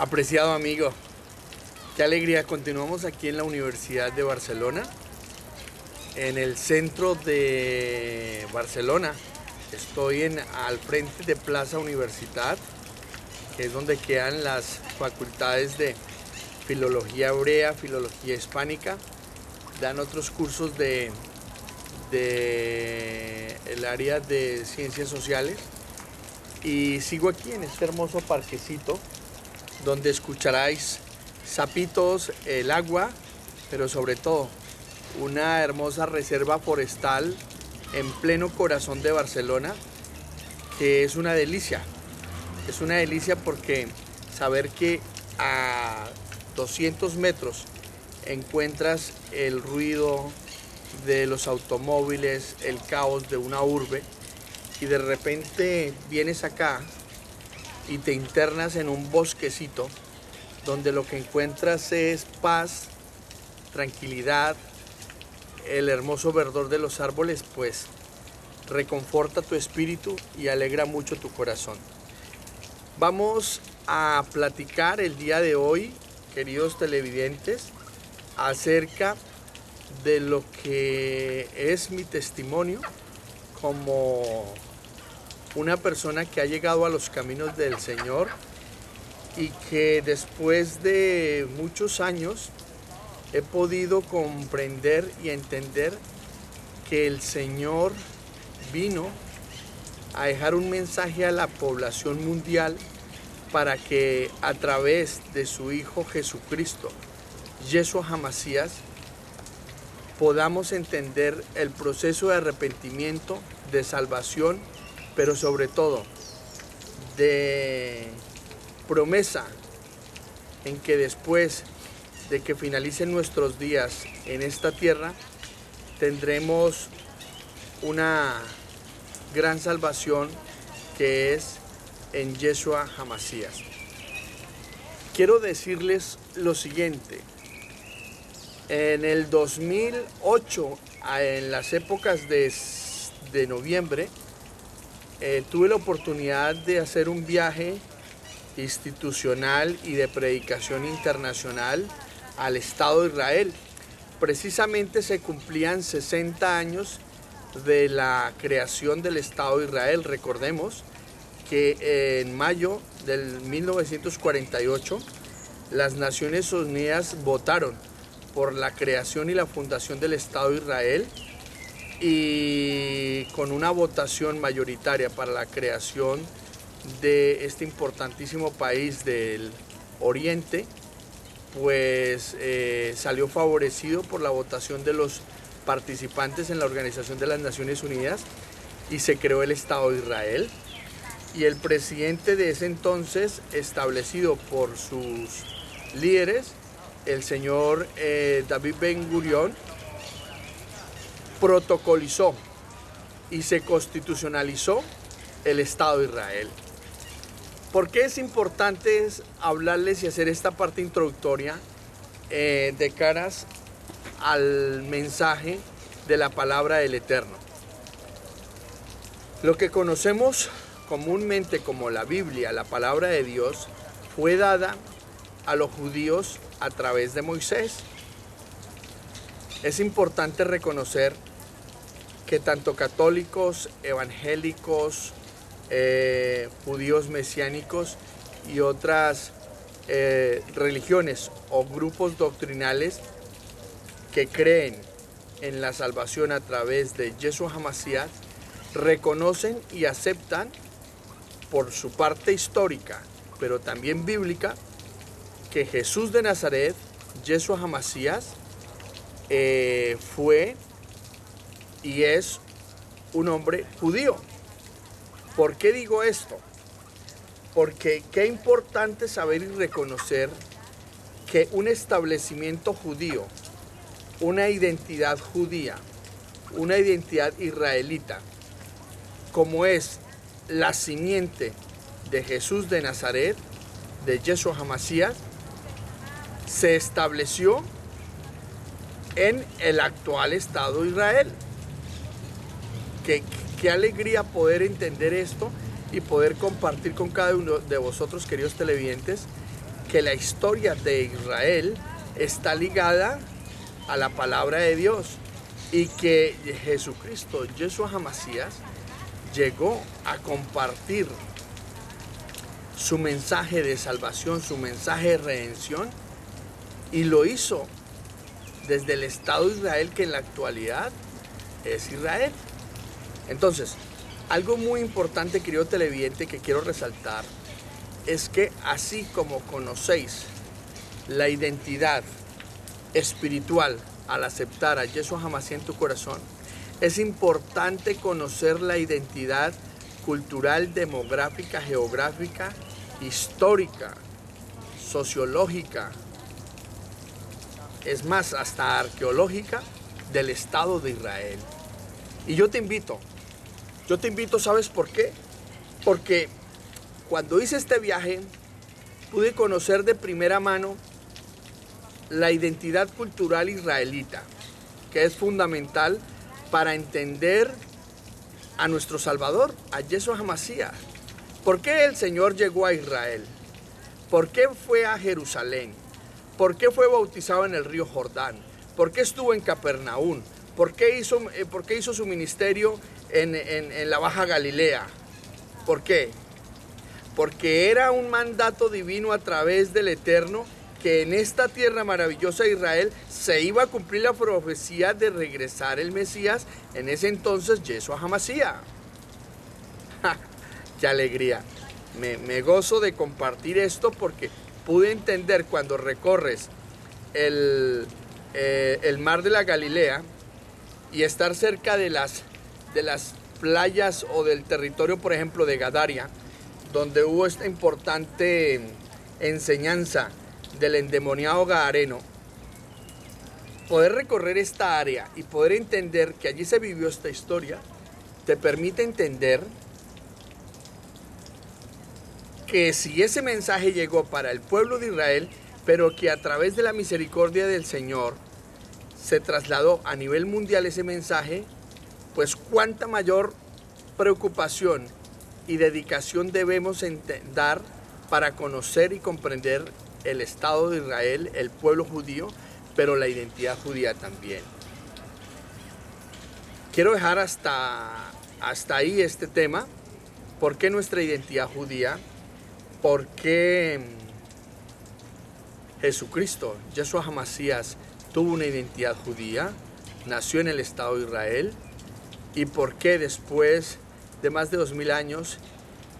Apreciado amigo, qué alegría. Continuamos aquí en la Universidad de Barcelona, en el centro de Barcelona. Estoy al frente de Plaza Universitat, que es donde quedan las facultades de Filología Hebrea, Filología Hispánica. Dan otros cursos de el área de Ciencias Sociales. Y sigo aquí en este hermoso parquecito, donde escucharáis sapitos, el agua, pero sobre todo una hermosa reserva forestal en pleno corazón de Barcelona, que es una delicia. Es una delicia porque saber que a 200 metros encuentras el ruido de los automóviles, el caos de una urbe, y de repente vienes acá y te internas en un bosquecito donde lo que encuentras es paz, tranquilidad, el hermoso verdor de los árboles, pues reconforta tu espíritu y alegra mucho tu corazón. Vamos a platicar el día de hoy, queridos televidentes, acerca de lo que es mi testimonio como una persona que ha llegado a los caminos del Señor y que después de muchos años he podido comprender y entender que el Señor vino a dejar un mensaje a la población mundial para que a través de su Hijo Jesucristo, Yeshua HaMashiach, podamos entender el proceso de arrepentimiento, de salvación, pero sobre todo de promesa en que después de que finalicen nuestros días en esta tierra, tendremos una gran salvación que es en Yeshua HaMashiach. Quiero decirles lo siguiente. En el 2008, en las épocas de noviembre, tuve la oportunidad de hacer un viaje institucional y de predicación internacional al Estado de Israel. Precisamente se cumplían 60 años de la creación del Estado de Israel. Recordemos que en mayo del 1948 las Naciones Unidas votaron por la creación y la fundación del Estado de Israel, y con una votación mayoritaria para la creación de este importantísimo país del Oriente, pues salió favorecido por la votación de los participantes en la Organización de las Naciones Unidas y se creó el Estado de Israel. Y el presidente de ese entonces, establecido por sus líderes, el señor David Ben Gurión, protocolizó y se constitucionalizó el Estado de Israel. ¿Por qué es importante hablarles y hacer esta parte introductoria de caras al mensaje de la palabra del Eterno? Lo que conocemos comúnmente como la Biblia, la palabra de Dios, fue dada a los judíos a través de Moisés. Es importante reconocer que tanto católicos, evangélicos, judíos mesiánicos y otras religiones o grupos doctrinales que creen en la salvación a través de Yeshua HaMashiach reconocen y aceptan por su parte histórica, pero también bíblica, que Jesús de Nazaret, Yeshua HaMashiach, fue y es un hombre judío. ¿Por qué digo esto? Porque qué importante saber y reconocer que un establecimiento judío, una identidad judía, una identidad israelita, como es la simiente de Jesús de Nazaret, de Yeshua HaMashiach, se estableció en el actual Estado de Israel. Qué alegría poder entender esto y poder compartir con cada uno de vosotros, queridos televidentes, que la historia de Israel está ligada a la palabra de Dios y que Jesucristo, Yeshua HaMashiach, llegó a compartir su mensaje de salvación, su mensaje de redención, y lo hizo desde el Estado de Israel, que en la actualidad es Israel. Entonces, algo muy importante, querido televidente, que quiero resaltar, es que así como conocéis la identidad espiritual al aceptar a Yeshua HaMashiach en tu corazón, es importante conocer la identidad cultural, demográfica, geográfica, histórica, sociológica, es más, hasta arqueológica del Estado de Israel. Y yo te invito, ¿sabes por qué? Porque cuando hice este viaje, pude conocer de primera mano la identidad cultural israelita, que es fundamental para entender a nuestro Salvador, a Yeshua HaMashiach. ¿Por qué el Señor llegó a Israel? ¿Por qué fue a Jerusalén? ¿Por qué fue bautizado en el río Jordán? ¿Por qué estuvo en Capernaum? ¿Por qué hizo su ministerio en la Baja Galilea? ¿Por qué? Porque era un mandato divino a través del Eterno, que en esta tierra maravillosa de Israel se iba a cumplir la profecía de regresar el Mesías, en ese entonces Yeshua HaMashiach. ¡Ja! ¡Qué alegría! Me gozo de compartir esto porque pude entender cuando recorres el mar de la Galilea y estar cerca de las playas o del territorio, por ejemplo, de Gadaria, donde hubo esta importante enseñanza del endemoniado gadareno. Poder recorrer esta área y poder entender que allí se vivió esta historia te permite entender que si ese mensaje llegó para el pueblo de Israel, pero que a través de la misericordia del Señor se trasladó a nivel mundial ese mensaje, pues cuánta mayor preocupación y dedicación debemos dar para conocer y comprender el Estado de Israel, el pueblo judío, pero la identidad judía también. Quiero dejar hasta ahí este tema. ¿Por qué nuestra identidad judía? ¿Por qué Jesucristo, Yeshua HaMashiach, tuvo una identidad judía? Nació en el Estado de Israel. ¿Y por qué después de más de 2000 años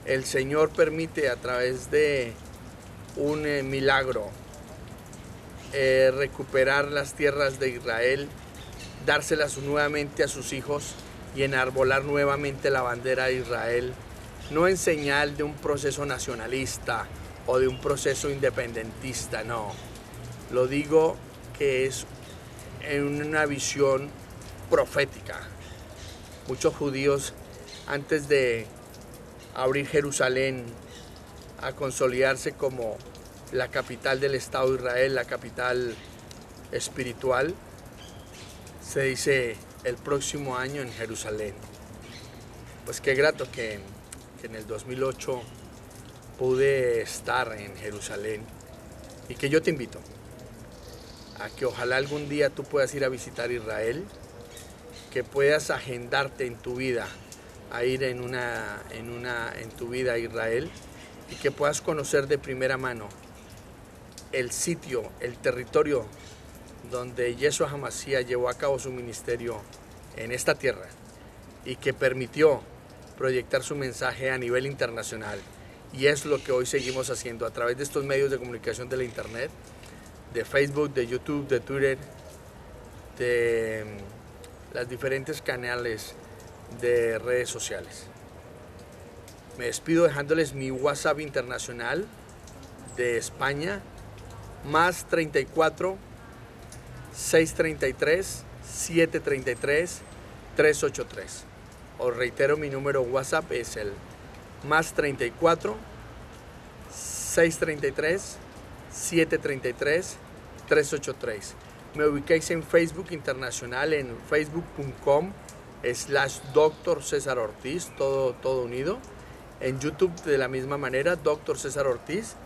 el Señor permite a través de un milagro recuperar las tierras de Israel, dárselas nuevamente a sus hijos y enarbolar nuevamente la bandera de Israel? No en señal de un proceso nacionalista o de un proceso independentista, no. Lo digo que es en una visión profética. Muchos judíos, antes de abrir Jerusalén a consolidarse como la capital del Estado de Israel, la capital espiritual, se dice el próximo año en Jerusalén. Pues qué grato que en el 2008 pude estar en Jerusalén, y que yo te invito a que ojalá algún día tú puedas ir a visitar Israel, que puedas agendarte en tu vida a ir en tu vida a Israel, y que puedas conocer de primera mano el sitio, el territorio donde Yeshua HaMashiach llevó a cabo su ministerio en esta tierra y que permitió proyectar su mensaje a nivel internacional. Y es lo que hoy seguimos haciendo a través de estos medios de comunicación de la internet, de Facebook, de YouTube, de Twitter, de las diferentes canales de redes sociales. Me despido dejándoles mi WhatsApp internacional de España, más 34 633 733 383. Os reitero, mi número WhatsApp es el más 34 633 733 383. Me ubicáis en Facebook internacional en facebook.com/Dr. César Ortiz, todo unido. En YouTube de la misma manera, Dr. César Ortiz.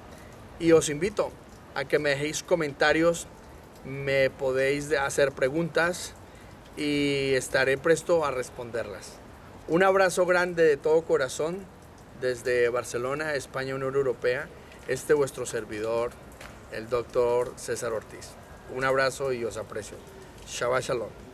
y os invito a que me dejéis comentarios, me podéis hacer preguntas y estaré presto a responderlas. Un abrazo grande de todo corazón desde Barcelona, España, Unión Europea. Vuestro servidor, el doctor César Ortiz. Un abrazo y os aprecio. Shabbat Shalom.